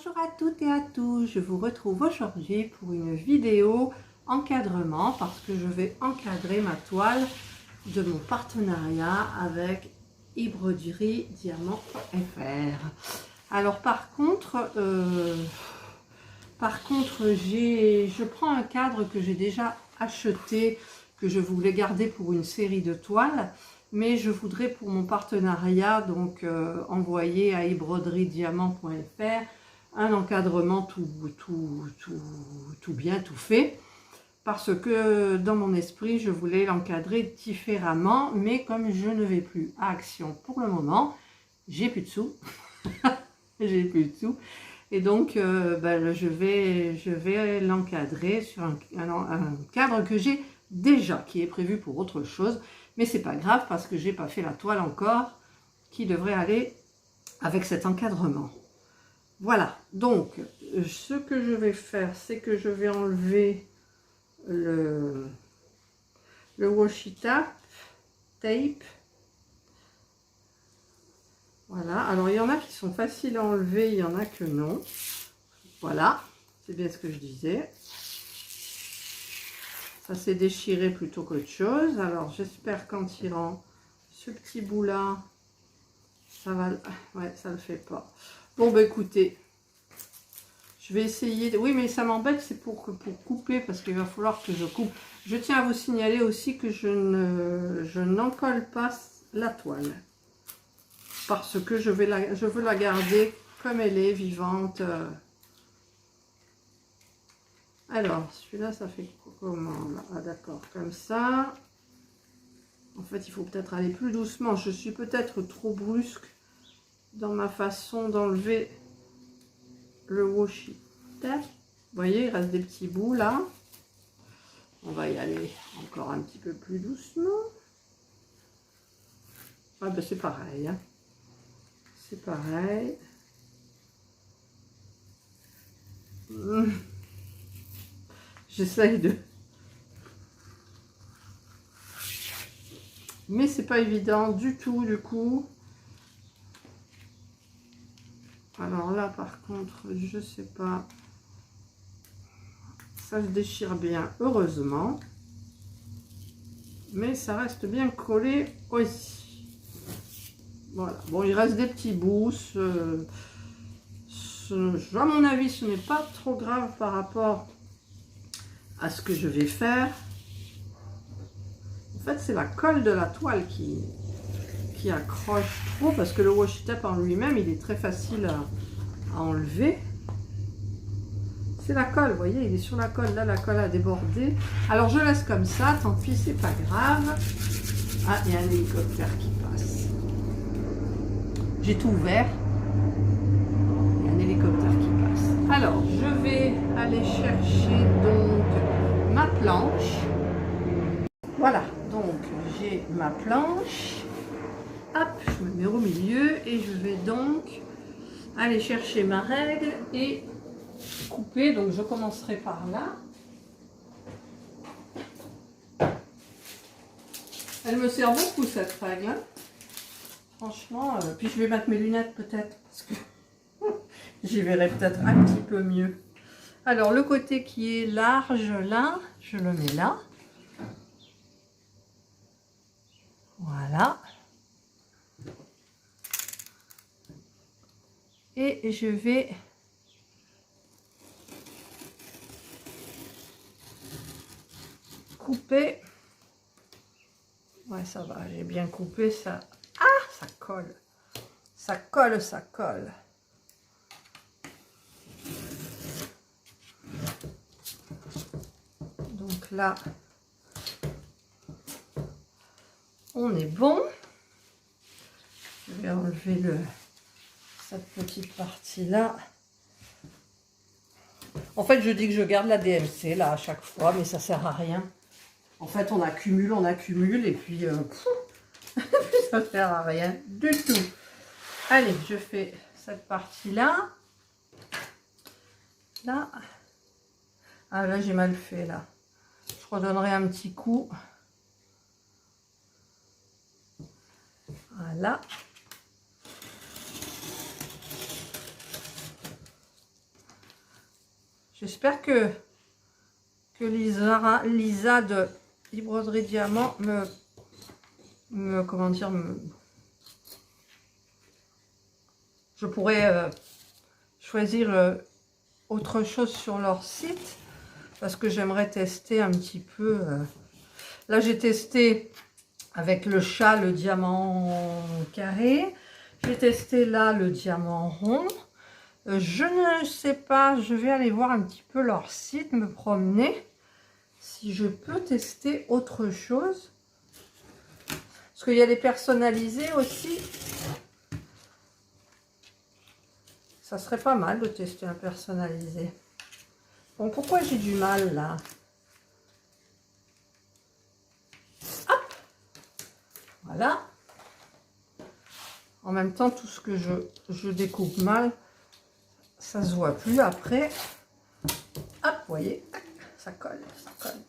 Bonjour à toutes et à tous, je vous retrouve aujourd'hui pour une vidéo encadrement parce que je vais encadrer ma toile de mon partenariat avec Broderie Diamant.fr. Alors par contre, je prends un cadre que j'ai déjà acheté, que je voulais garder pour une série de toiles, mais je voudrais pour mon partenariat donc envoyer à Broderie Diamant.fr un encadrement tout bien, tout fait, parce que dans mon esprit je voulais l'encadrer différemment, mais comme je ne vais plus à Action pour le moment, j'ai plus de sous. J'ai plus de sous et donc je vais l'encadrer sur un cadre que j'ai déjà, qui est prévu pour autre chose, mais c'est pas grave parce que j'ai pas fait la toile encore qui devrait aller avec cet encadrement. Voilà, donc ce que je vais faire, c'est que je vais enlever le washi tape. Voilà, alors il y en a qui sont faciles à enlever, il y en a que non. Voilà, c'est bien ce que je disais. Ça s'est déchiré plutôt qu'autre chose. Alors j'espère qu'en tirant ce petit bout là, ça va... Ouais, ça le fait pas. Bon bah écoutez, je vais essayer... Oui, mais ça m'embête, c'est pour couper, parce qu'il va falloir que je coupe. Je tiens à vous signaler aussi que je n'encolle pas la toile. Parce que je veux la garder comme elle est, vivante. Alors, celui-là, ça fait comment là? Ah d'accord, comme ça. En fait, il faut peut-être aller plus doucement. Je suis peut-être trop brusque dans ma façon d'enlever le washi tape. Vous voyez, il reste des petits bouts là. On va y aller encore un petit peu plus doucement. Ah ben c'est pareil, hein. C'est pareil. J'essaye de... Mais c'est pas évident du tout, du coup. Alors là, par contre, je sais pas. Ça se déchire bien, heureusement. Mais ça reste bien collé aussi. Voilà. Bon, il reste des petits bouts. À mon avis, ce n'est pas trop grave par rapport à ce que je vais faire. En fait, c'est la colle de la toile qui accroche trop, parce que le washi tape en lui-même, il est très facile à enlever. C'est la colle, vous voyez, il est sur la colle. Là, la colle a débordé. Alors, je laisse comme ça, tant pis, c'est pas grave. Ah, il y a un hélicoptère qui passe. J'ai tout ouvert. Il y a un hélicoptère qui passe. Alors, je vais aller chercher donc ma planche. Voilà, donc j'ai ma planche. Hop, je me mets au milieu et je vais donc aller chercher ma règle et couper. Donc je commencerai par là. Elle me sert beaucoup cette règle, hein. Franchement, puis je vais mettre mes lunettes peut-être parce que j'y verrai peut-être un petit peu mieux. Alors le côté qui est large là, je le mets là. Voilà. Et je vais couper. Ouais, ça va, j'ai bien coupé ça. Ah, ça colle. Ça colle, ça colle. Donc là, on est bon. Je vais enlever cette petite partie là. En fait, je dis que je garde la DMC là à chaque fois, mais ça sert à rien. En fait, on accumule et puis ça sert à rien du tout. Allez, je fais cette partie là. Là. Ah là, j'ai mal fait là. Je redonnerai un petit coup. Voilà. J'espère que Lisa de Broderie Diamant comment dire, je pourrais choisir autre chose sur leur site parce que j'aimerais tester un petit peu. Là, j'ai testé avec le chat le diamant carré. J'ai testé là le diamant rond. Je ne sais pas, je vais aller voir un petit peu leur site, me promener, si je peux tester autre chose. Parce qu'il y a des personnalisés aussi. Ça serait pas mal de tester un personnalisé. Bon, pourquoi j'ai du mal là? Hop! Voilà. En même temps, tout ce que je découpe mal, ça se voit plus après. Hop, vous voyez, ça colle, ça colle.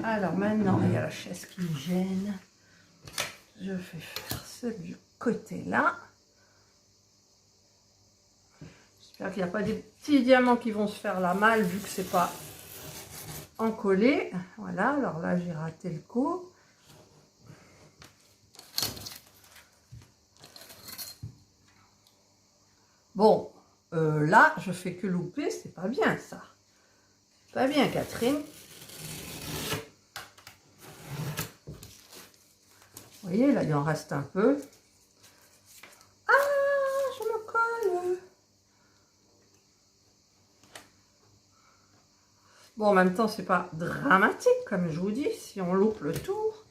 Alors maintenant, il y a la chaise qui me gêne. Je vais faire ce du côté là. J'espère qu'il n'y a pas des petits diamants qui vont se faire la malle vu que c'est pas encollé. Voilà, alors là j'ai raté le coup. Bon, là je fais que louper, c'est pas bien ça. Pas bien Catherine. Vous voyez, là il en reste un peu. Ah, je me colle. Bon, en même temps, c'est pas dramatique, comme je vous dis, si on loupe le tour,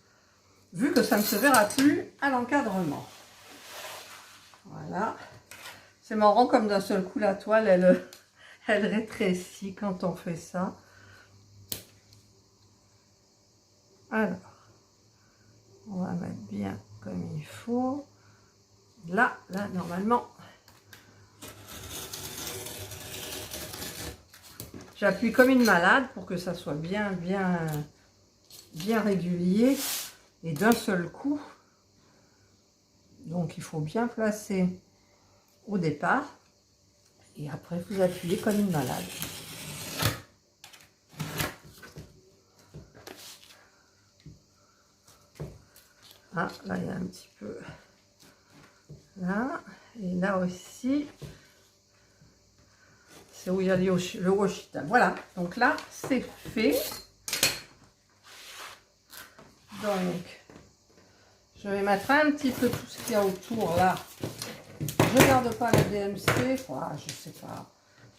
vu que ça ne se verra plus à l'encadrement. Voilà. C'est marrant comme d'un seul coup, la toile, elle rétrécit quand on fait ça. Alors, on va mettre bien comme il faut. Là, normalement, j'appuie comme une malade pour que ça soit bien régulier et d'un seul coup. Donc, il faut bien placer au départ et après, vous appuyez comme une malade. Ah, là, il y a un petit peu là et là aussi. C'est où il y a le washi tape. Voilà, donc là, c'est fait. Donc, je vais mettre un petit peu tout ce qu'il y a autour là. Je ne garde pas la DMC. Voilà, je sais pas.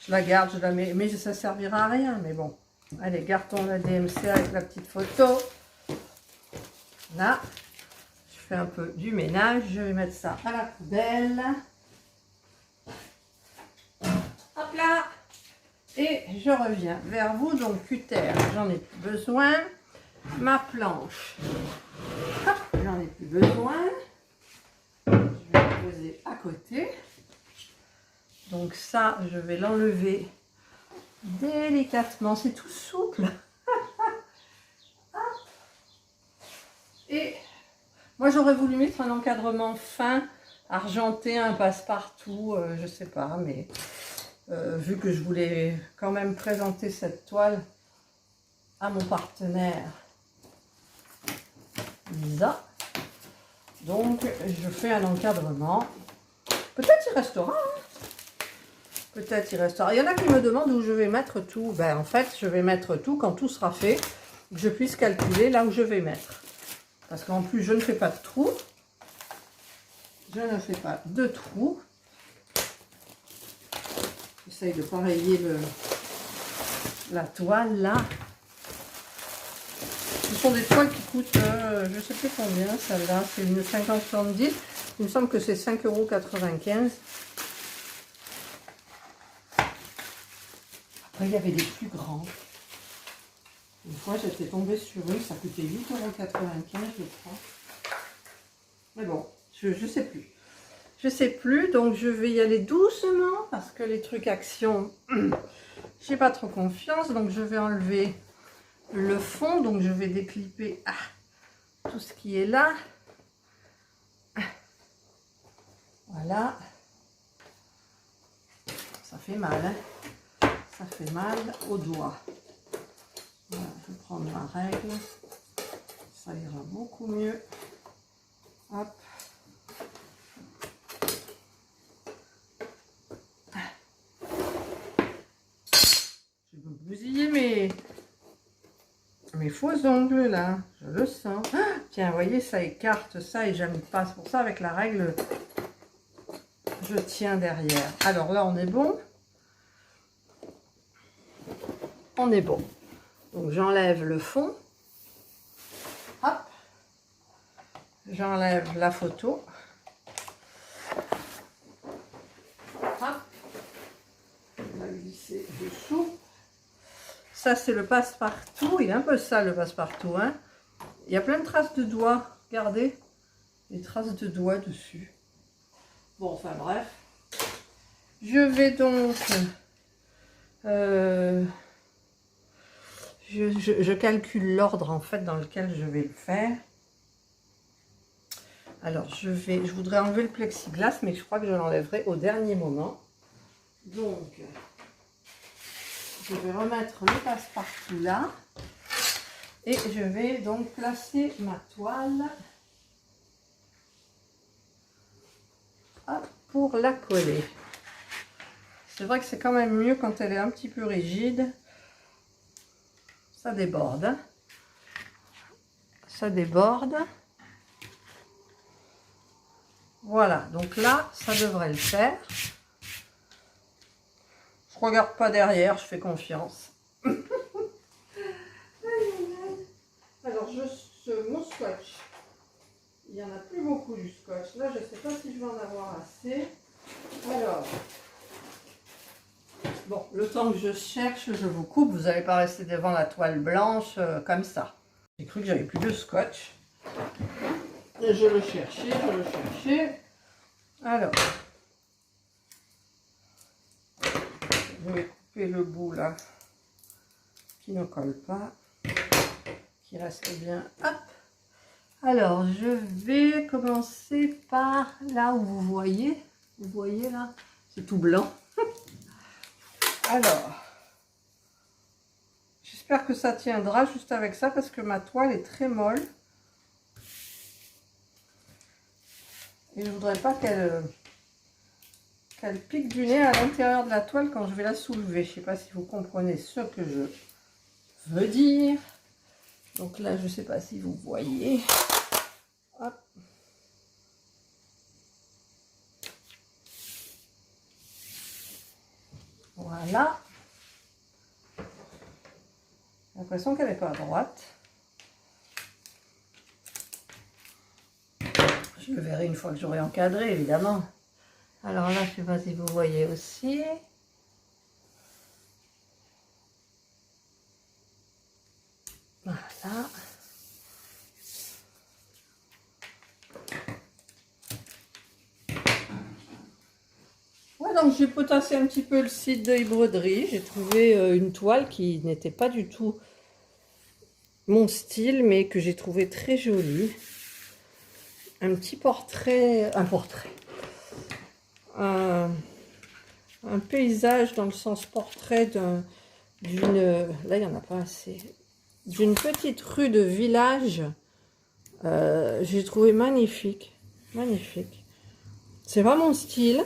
Je la garde, je la mets, mais ça ne servira à rien. Mais bon, allez, gardons la DMC avec la petite photo. Là, je fais un peu du ménage. Je vais mettre ça à la poubelle. Hop là. Et je reviens vers vous. Donc, cutter, j'en ai plus besoin. Ma planche, j'en ai plus besoin. Je vais la poser à côté. Donc ça, je vais l'enlever délicatement. C'est tout souple. Et moi, j'aurais voulu mettre un encadrement fin, argenté, un passe-partout, je sais pas, mais vu que je voulais quand même présenter cette toile à mon partenaire Lisa, donc je fais un encadrement. Peut-être il restera, hein. Peut-être il restera. Il y en a qui me demandent où je vais mettre tout. Ben en fait, je vais mettre tout quand tout sera fait, que je puisse calculer là où je vais mettre. Parce qu'en plus, je ne fais pas de trous. Je ne fais pas de trous. J'essaye de pareiller la toile là. Ce sont des toiles qui coûtent, je ne sais plus combien, celle-là, c'est une 50-70. Il me semble que c'est 5,95 €. Après, il y avait des plus grands. Une fois, j'étais tombée sur une, ça coûtait 8,95 €, je crois. Mais bon, je ne sais plus. Je sais plus, donc je vais y aller doucement parce que les trucs action, j'ai pas trop confiance. Donc je vais enlever le fond, donc je vais déclipper tout ce qui est là. Voilà. fait mal, hein. Ça fait mal aux doigts. Voilà, je vais prendre ma règle, ça ira beaucoup mieux. Hop. Je vais bousiller mes faux ongles là, je le sens. Ah, tiens, vous voyez, ça écarte ça et j'aime pas. C'est pour ça avec la règle, je tiens derrière. Alors là, on est bon. On est bon. Donc j'enlève le fond. Hop. J'enlève la photo. Hop. On va glisser dessous. Ça, c'est le passe-partout. Il est un peu sale, le passe-partout, hein. Il y a plein de traces de doigts. Regardez. Des traces de doigts dessus. Bon, enfin bref. Je vais donc... je calcule l'ordre, en fait, dans lequel je vais le faire. Alors, je voudrais enlever le plexiglas, mais je crois que je l'enlèverai au dernier moment. Donc... je vais remettre le passe-partout là et je vais donc placer ma toile pour la coller. C'est vrai que c'est quand même mieux quand elle est un petit peu rigide. Ça déborde, hein. Ça déborde. Voilà, donc là, ça devrait le faire. Je regarde pas derrière, je fais confiance. Alors, mon scotch, il n'y en a plus beaucoup du scotch. Là, je ne sais pas si je vais en avoir assez. Alors, bon, le temps que je cherche, je vous coupe. Vous n'allez pas rester devant la toile blanche comme ça. J'ai cru que j'avais plus de scotch. Et je le cherchais, Alors, je vais couper le bout là, qui ne colle pas, qui reste bien. Hop. Alors, je vais commencer par là où vous voyez là, c'est tout blanc. Alors, j'espère que ça tiendra juste avec ça parce que ma toile est très molle. Et je voudrais pas qu'elle pique du nez à l'intérieur de la toile quand je vais la soulever. Je ne sais pas si vous comprenez ce que je veux dire. Donc là, je ne sais pas si vous voyez. Hop. Voilà. J'ai l'impression qu'elle n'est pas à droite. Je le verrai une fois que j'aurai encadré, évidemment. Alors là, je ne sais pas si vous voyez aussi. Voilà. Ouais, donc j'ai potassé un petit peu le site de Broderie. J'ai trouvé une toile qui n'était pas du tout mon style, mais que j'ai trouvé très jolie. Un petit portrait, un paysage dans le sens portrait d'une, là il n'y en a pas assez, d'une petite rue de village. J'ai trouvé magnifique, magnifique. C'est pas mon style,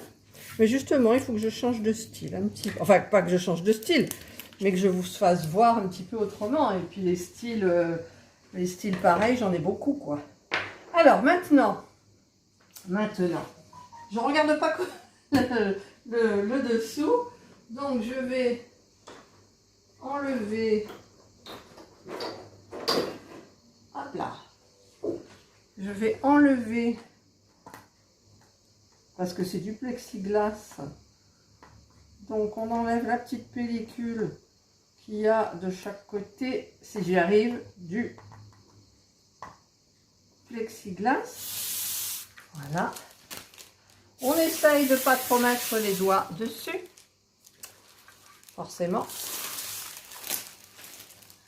mais justement il faut que je change de style un petit peu. Enfin pas que je change de style, mais que je vous fasse voir un petit peu autrement. Et puis les styles pareils, j'en ai beaucoup quoi. Alors maintenant, je regarde pas le dessous, donc je vais enlever, hop là, je vais enlever, parce que c'est du plexiglas, donc on enlève la petite pellicule qu'il y a de chaque côté, si j'y arrive, du plexiglas. Voilà. On essaye de ne pas trop mettre les doigts dessus, forcément.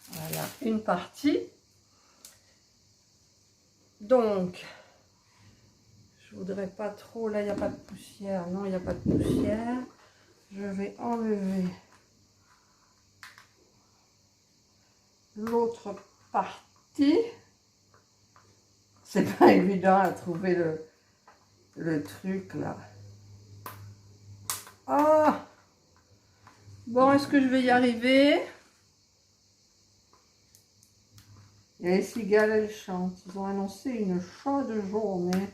Voilà, une partie. Donc, je voudrais pas trop, là il n'y a pas de poussière, non il n'y a pas de poussière. je vais enlever l'autre partie. C'est pas évident à trouver le truc là. Ah! Bon, est-ce que je vais y arriver? Et les cigales, elles chantent. Ils ont annoncé une chaude journée.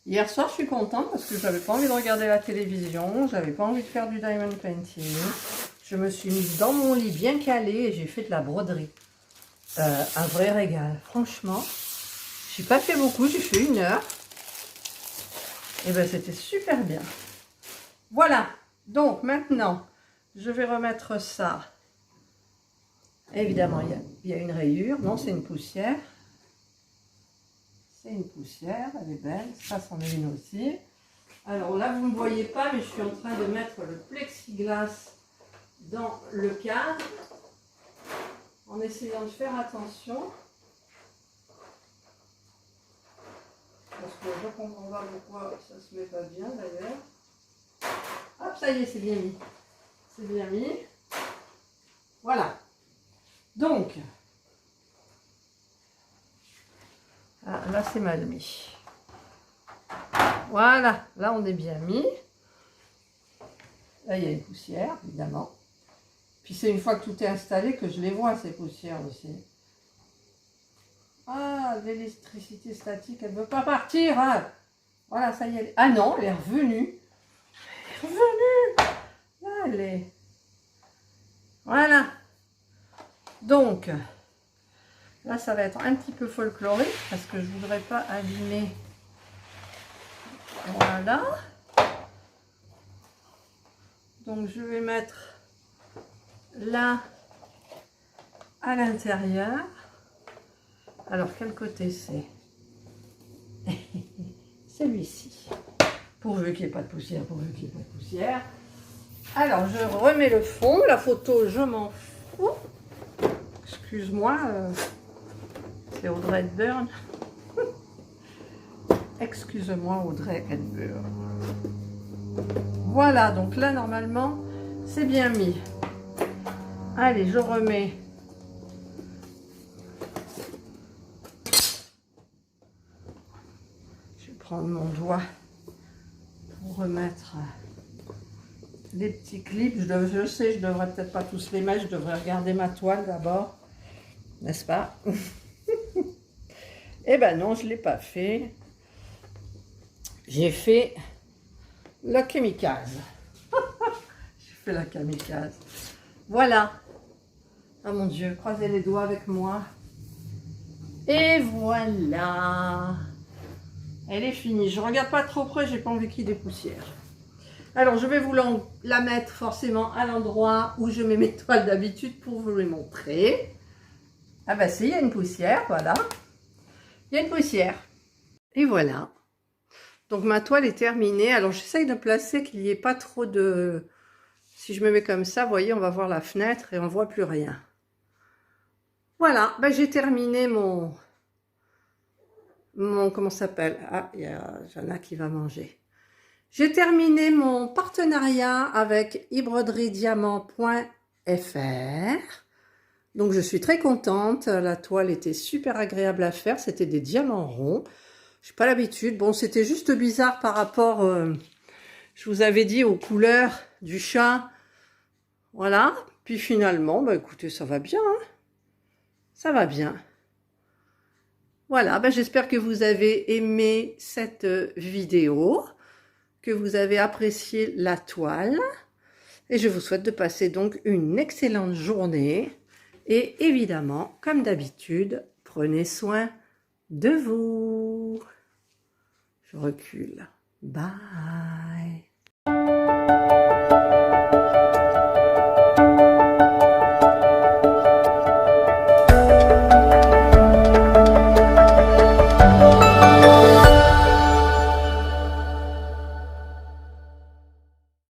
Hier soir, je suis contente parce que j'avais pas envie de regarder la télévision. J'avais pas envie de faire du diamond painting. Je me suis mise dans mon lit bien calée et j'ai fait de la broderie. Un vrai régal. Franchement, j'ai pas fait beaucoup. J'ai fait 1 heure. Et ben c'était super bien. Voilà. Donc maintenant, je vais remettre ça. Évidemment, il y a une rayure. Non, c'est une poussière. C'est une poussière, elle est belle. Ça, c'en est une aussi. Alors là, vous ne me voyez pas, mais je suis en train de mettre le plexiglas dans le cadre en essayant de faire attention. Parce que je ne comprends pas pourquoi ça se met pas bien d'ailleurs. Hop, ça y est, c'est bien mis. C'est bien mis. Voilà. Donc, ah, là c'est mal mis. Voilà, là on est bien mis. Là il y a une poussière, évidemment. Puis c'est une fois que tout est installé que je les vois, ces poussières aussi. Ah, l'électricité statique, elle ne veut pas partir. Hein. Voilà, ça y est. Ah non, elle est revenue. Elle est revenue. Là, elle est. Voilà. Donc, là, ça va être un petit peu folklorique parce que je ne voudrais pas abîmer. Voilà. Donc, je vais mettre là à l'intérieur. Alors, quel côté c'est? Celui-ci. Pourvu qu'il n'y ait pas de poussière, pourvu qu'il n'y ait pas de poussière. Alors, je remets le fond. La photo, je m'en fous. Excuse-moi, c'est Audrey Hepburn. Excuse-moi, Audrey Hepburn. Voilà, donc là, normalement, c'est bien mis. Allez, je remets. Je vais prendre mon doigt pour remettre les petits clips. Je sais, je devrais peut-être pas tous les mettre. Je devrais regarder ma toile d'abord. N'est-ce pas? Eh ben non, je ne l'ai pas fait. J'ai fait la kamikaze. J'ai fait la kamikaze. Voilà. Ah mon Dieu, croisez les doigts avec moi. Et voilà. Elle est finie. Je ne regarde pas trop près, j'ai pas envie qu'il y ait des poussières. Alors, je vais vous la mettre forcément à l'endroit où je mets mes toiles d'habitude pour vous les montrer. Ah bah si, il y a une poussière, voilà. Il y a une poussière. Et voilà. Donc ma toile est terminée. Alors j'essaye de placer qu'il n'y ait pas trop de... Si je me mets comme ça, vous voyez, on va voir la fenêtre et on ne voit plus rien. Voilà, ben, j'ai terminé mon... Comment ça s'appelle? Ah, il y a Jana qui va manger. J'ai terminé mon partenariat avec ibroderie-diamant.fr. Donc je suis très contente, la toile était super agréable à faire, c'était des diamants ronds. Je n'ai pas l'habitude, bon c'était juste bizarre par rapport, je vous avais dit, aux couleurs du chat. Voilà, puis finalement, bah écoutez, ça va bien, hein, ça va bien. Voilà, bah j'espère que vous avez aimé cette vidéo, que vous avez apprécié la toile. Et je vous souhaite de passer donc une excellente journée. Et évidemment, comme d'habitude, prenez soin de vous. Je recule. Bye.